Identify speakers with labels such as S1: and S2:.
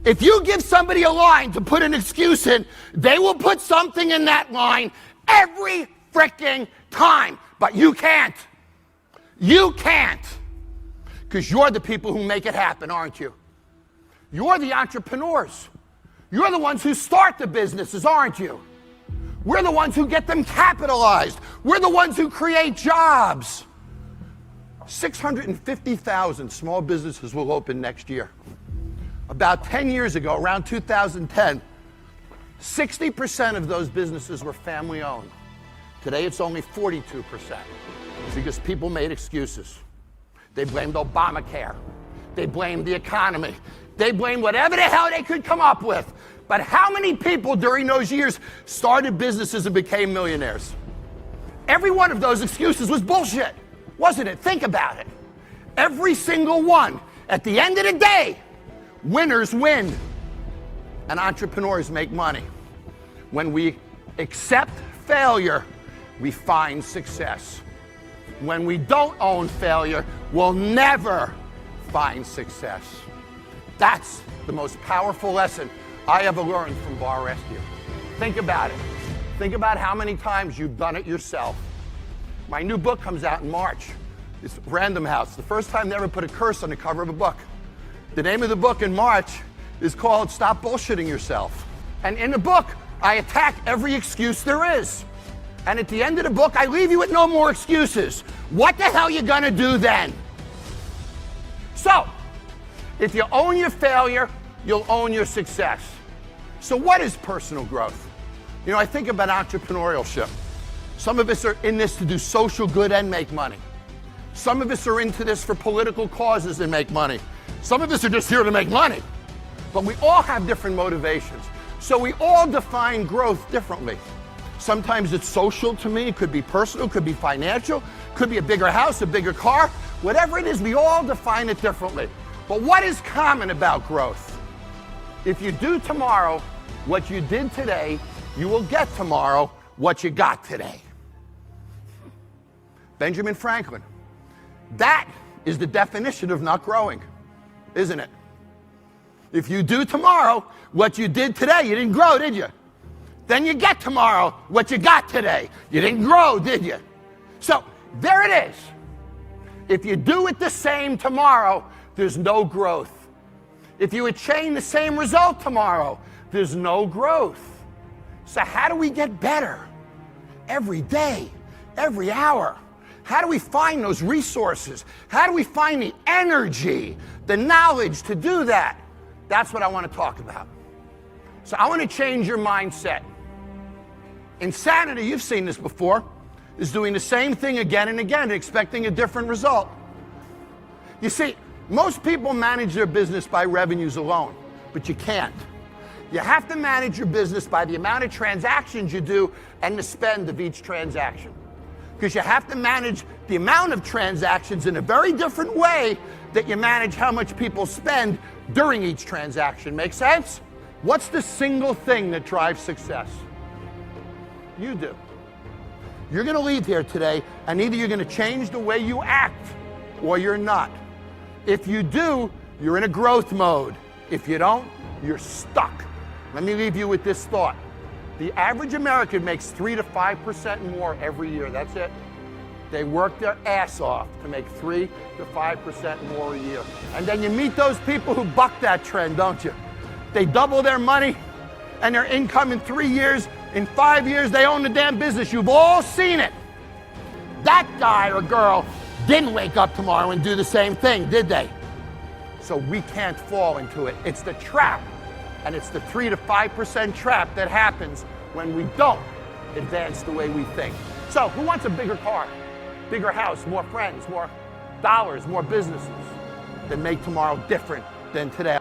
S1: If you give somebody a line to put an excuse in, they will put something in that line every freaking time. But you can't. You can't. Because you're the people who make it happen, aren't you? You're the entrepreneurs. You're the ones who start the businesses, aren't you? We're the ones who get them capitalized. We're the ones who create jobs. 650,000 small businesses will open next year. About 10 years ago, around 2010, 60% of those businesses were family-owned. Today, it's only 42% because people made excuses. They blamed Obamacare. They blamed the economy. They blamed whatever the hell they could come up with. But how many people during those years started businesses and became millionaires? Every one of those excuses was bullshit, wasn't it? Think about it. Every single one. At the end of the day, winners win and entrepreneurs make money. When we accept failure, we find success. When we don't own failure, we'll never find success. That's the most powerful lesson I ever learned from Bar Rescue. Think about it. Think about how many times you've done it yourself. My new book comes out in March. It's Random House. The first time they ever put a curse on the cover of a book. The name of the book in March is called Stop Bullshitting Yourself. And in the book, I attack every excuse there is. And at the end of the book, I leave you with no more excuses. What the hell are you gonna do then? So, if you own your failure, you'll own your success. So what is personal growth? You know, I think about entrepreneurship. Some of us are in this to do social good and make money. Some of us are into this for political causes and make money. Some of us are just here to make money. But we all have different motivations. So we all define growth differently. Sometimes it's social to me, it could be personal, it could be financial, it could be a bigger house, a bigger car. Whatever it is, we all define it differently. But what is common about growth? If you do tomorrow what you did today, you will get tomorrow what you got today. Benjamin Franklin. That is the definition of not growing, isn't it? If you do tomorrow what you did today, you didn't grow, did you? Then you get tomorrow what you got today. You didn't grow, did you? So there it is. If you do it the same tomorrow, there's no growth. If you attain the same result tomorrow, there's no growth. So how do we get better? Every day, every hour. How do we find those resources? How do we find the energy, the knowledge to do that? That's what I want to talk about. So I want to change your mindset. Insanity, you've seen this before, is doing the same thing again and again, expecting a different result. You see, most people manage their business by revenues alone, but you can't. You have to manage your business by the amount of transactions you do and the spend of each transaction. Because you have to manage the amount of transactions in a very different way that you manage how much people spend during each transaction. Make sense? What's the single thing that drives success? You do. You're going to leave here today, and either you're going to change the way you act or you're not. If you do, you're in a growth mode. If you don't, you're stuck. Let me leave you with this thought. The average American makes 3 to 5% more every year. That's it. They work their ass off to make 3 to 5% more a year. And then you meet those people who buck that trend, don't you? They double their money and their income in 3 years. In 5 years, they own the damn business. You've all seen it. That guy or girl didn't wake up tomorrow and do the same thing, did they? So we can't fall into it. It's the trap. And it's the 3 to 5% trap that happens when we don't advance the way we think. So who wants a bigger car, bigger house, more friends, more dollars, more businesses? Then make tomorrow different than today.